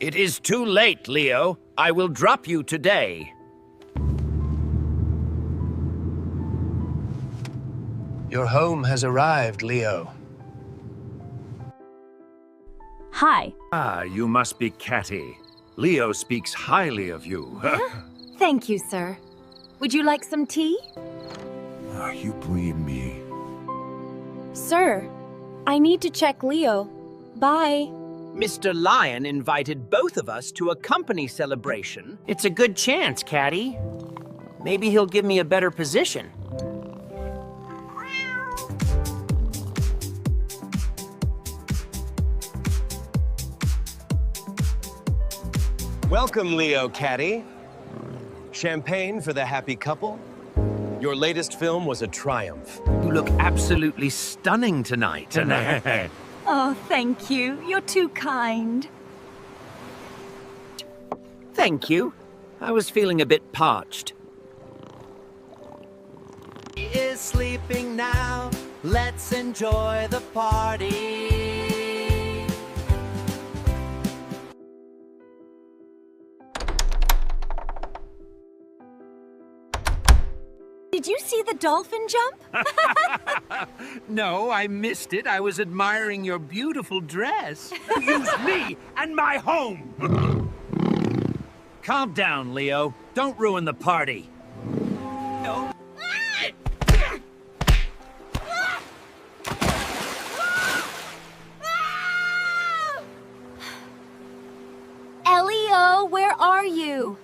It is too late, Leo. I will drop you today. Your home has arrived, Leo. Hi. Ah, you must be Catty. Leo speaks highly of you. Thank you, sir. Would you like some tea? You bleed me. Sir, I need to check Leo. Bye. Mr. Lion invited both of us to a company celebration. It's a good chance, Catty. Maybe he'll give me a better position. Welcome, Leo Catty. Champagne for the happy couple. Your latest film was a triumph. You look absolutely stunning tonight. Oh, thank you. You're too kind. Thank you. I was feeling a bit parched. He is sleeping now. Let's enjoy the party. Did you see the dolphin jump? No, I missed it. I was admiring your beautiful dress. You used me and my home. Calm down, Leo. Don't ruin the party. No. Elio, where are you?